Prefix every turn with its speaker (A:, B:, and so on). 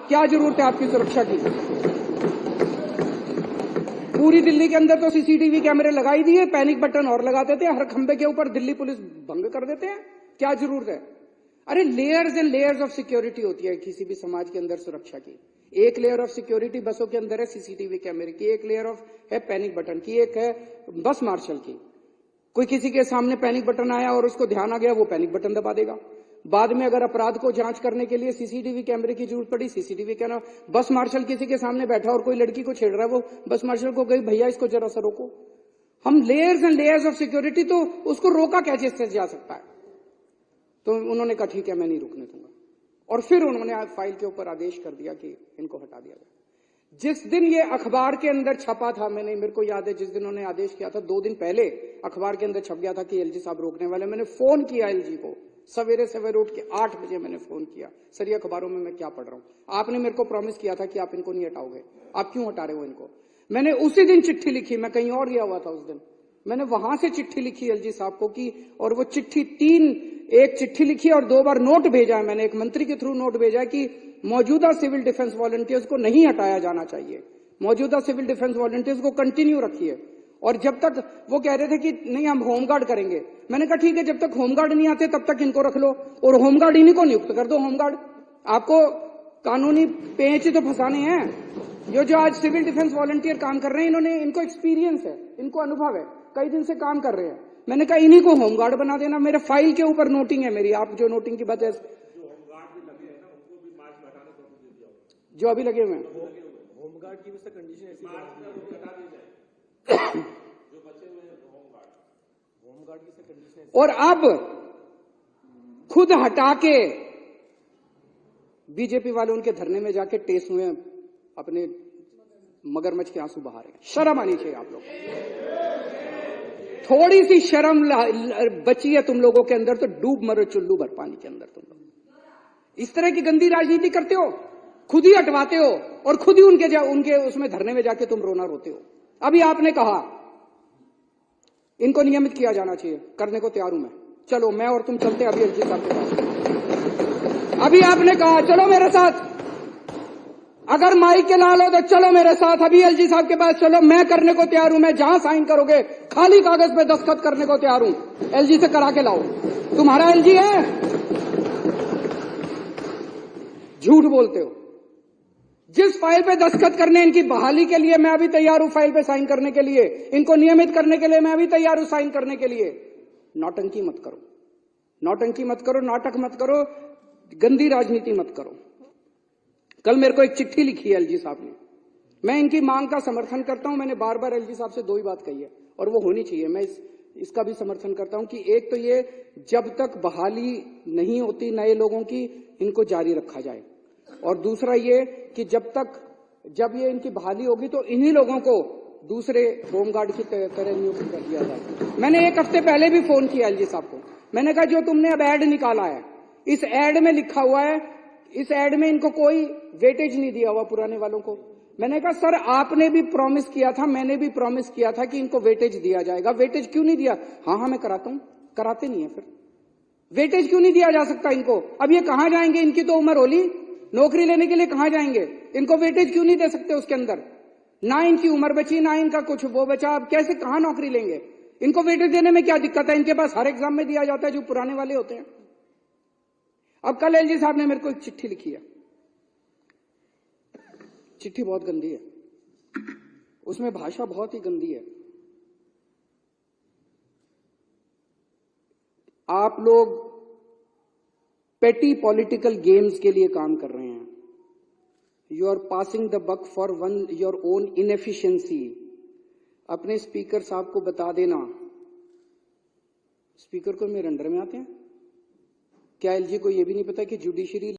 A: क्या जरूरत है आपकी सुरक्षा की? पूरी दिल्ली के अंदर तो सीसीटीवी कैमरे लगाई दिए, पैनिक बटन और लगा देते हैं, हर खंबे के ऊपर दिल्ली पुलिस भंग कर देते हैं। क्या जरूरत है? अरे layers and layers of security होती है किसी भी समाज के अंदर सुरक्षा की। एक लेयर ऑफ सिक्योरिटी बसों के अंदर है सीसीटीवी कैमरे की, एक लेयर ऑफ है पैनिक बटन की, एक है बस मार्शल की। कोई किसी के सामने पैनिक बटन आया और उसको ध्यान आ गया, वो पैनिक बटन दबा देगा। बाद में अगर अपराध को जांच करने के लिए सीसीटीवी कैमरे की जरूरत पड़ी, सीसीटीवी कैमरा। बस मार्शल किसी के सामने बैठा और कोई लड़की को छेड़ रहा है, वो बस मार्शल को कही भैया इसको जरा सा रोको। हम layers and layers of security, तो उसको रोका कैसे जा सकता है? तो उन्होंने कहा ठीक है मैं नहीं रुकने दूंगा, और फिर उन्होंने फाइल के ऊपर आदेश कर दिया कि इनको हटा दिया जाए। जिस दिन ये अखबार के अंदर छपा था, मेरे को याद है जिस दिन उन्होंने आदेश किया था 2 दिन पहले अखबार के अंदर छप गया था कि एलजी साहब रोकने वाले। मैंने फोन किया एलजी को, सवेरे सवेरे उठ के 8 बजे मैंने फोन किया, सर ये अखबारों में मैं क्या पढ़ रहा हूं, आपने मेरे को प्रॉमिस किया था कि आप इनको नहीं हटाओगे, आप क्यों हटा रहे हो इनको? मैंने उसी दिन चिट्ठी लिखी, मैं कहीं और गया हुआ था उस दिन, मैंने वहां से चिट्ठी लिखी एलजी साहब को कि, और वो चिट्ठी एक चिट्ठी लिखी और 2 बार नोट भेजा है मैंने, एक मंत्री के थ्रू नोट भेजा है कि मौजूदा सिविल डिफेंस वॉलंटियर्स को नहीं हटाया जाना चाहिए, मौजूदा सिविल डिफेंस वॉलंटियर्स को कंटिन्यू रखिए। और जब तक वो कह रहे थे कि नहीं हम होमगार्ड करेंगे, मैंने कहा ठीक है, जब तक होमगार्ड नहीं आते तब तक इनको रख लो, और होमगार्ड इन्हीं को नियुक्त कर दो। होमगार्ड आपको कानूनी पेंच तो फंसाने हैं। जो आज सिविल डिफेंस वॉलंटियर काम कर रहे हैं, इनको एक्सपीरियंस है, इनको अनुभव है, कई दिन से काम कर रहे हैं। मैंने कहा इन्हीं को होमगार्ड बना देना। मेरे फाइल के ऊपर नोटिंग है मेरी, आप जो नोटिंग की बात है, जो अभी लगे हुए हैं
B: होमगार्ड की भी कंडीशन ऐसी होमगार्ड की कंडीशन,
A: और अब खुद हटा के बीजेपी वाले उनके धरने में जाके टेस्ट हुए अपने मगरमच्छ के आंसू बहा रहे हैं। शर्म आनी चाहिए आप लोग, थोड़ी सी शर्म बची है तुम लोगों के अंदर तो डूब मरो चुल्लू भर पानी के अंदर। तुम लोग इस तरह की गंदी राजनीति करते हो, खुद ही हटवाते हो और खुद ही उनके उसमें धरने में जाके तुम रोना रोते हो। अभी आपने कहा इनको नियमित किया जाना चाहिए, करने को तैयार हूं मैं, चलो मैं और तुम चलते अभी एलजी साहब के पास। अभी आपने कहा चलो मेरे साथ, अगर माइक के लाल हो तो चलो मेरे साथ, अभी एलजी साहब के पास चलो, मैं करने को तैयार हूं, मैं जहां साइन करोगे खाली कागज पे दस्तखत करने को तैयार हूं, एलजी से करा के लाओ। तुम्हारा एलजी है? झूठ बोलते हो। जिस फाइल पे दस्तखत करने इनकी बहाली के लिए मैं अभी तैयार हूं, फाइल पे साइन करने के लिए, इनको नियमित करने के लिए मैं अभी तैयार हूं साइन करने के लिए। नौटंकी मत करो, नौटंकी मत करो, नाटक मत करो, गंदी राजनीति मत करो। कल मेरे को एक चिट्ठी लिखी है एलजी साहब ने, मैं इनकी मांग का समर्थन करता हूं। मैंने बार बार एलजी साहब से 2 ही बात कही है और वो होनी चाहिए। मैं इसका भी समर्थन करता हूं कि एक तो ये जब तक बहाली नहीं होती नए लोगों की, इनको जारी रखा जाए, और दूसरा ये कि जब ये इनकी बहाली होगी तो इन्हीं लोगों को दूसरे होमगार्ड की तरह नियुक्त कर दिया जाए। मैंने 1 हफ्ते पहले भी फोन किया एलजी साहब को, मैंने कहा जो तुमने अब एड निकाला है, इस एड में लिखा हुआ है, इस एड में इनको कोई वेटेज नहीं दिया हुआ पुराने वालों को। मैंने कहा सर आपने भी प्रॉमिस किया था, मैंने भी प्रॉमिस किया था कि इनको वेटेज दिया जाएगा, वेटेज क्यों नहीं दिया? हाँ मैं कराता हूं, कराते नहीं है, फिर वेटेज क्यों नहीं दिया जा सकता इनको? अब ये कहां जाएंगे? इनकी तो उम्र होली, नौकरी लेने के लिए कहां जाएंगे? इनको वेटेज क्यों नहीं दे सकते उसके अंदर? ना इनकी उम्र बची, ना इनका कुछ वो बचा, अब कैसे कहां नौकरी लेंगे? इनको वेटेज देने में क्या दिक्कत है? इनके पास हर एग्जाम में दिया जाता है जो पुराने वाले होते हैं। अब कल एलजी साहब ने मेरे को एक चिट्ठी लिखी है, चिट्ठी बहुत गंदी है, उसमें भाषा बहुत ही गंदी है। आप लोग पेटी पॉलिटिकल गेम्स के लिए काम कर रहे हैं। You are passing the buck for your own inefficiency. अपने स्पीकर साहब को बता देना, स्पीकर को मेरे अंडर में आते हैं क्या? एलजी को यह भी नहीं पता कि जुडिशरी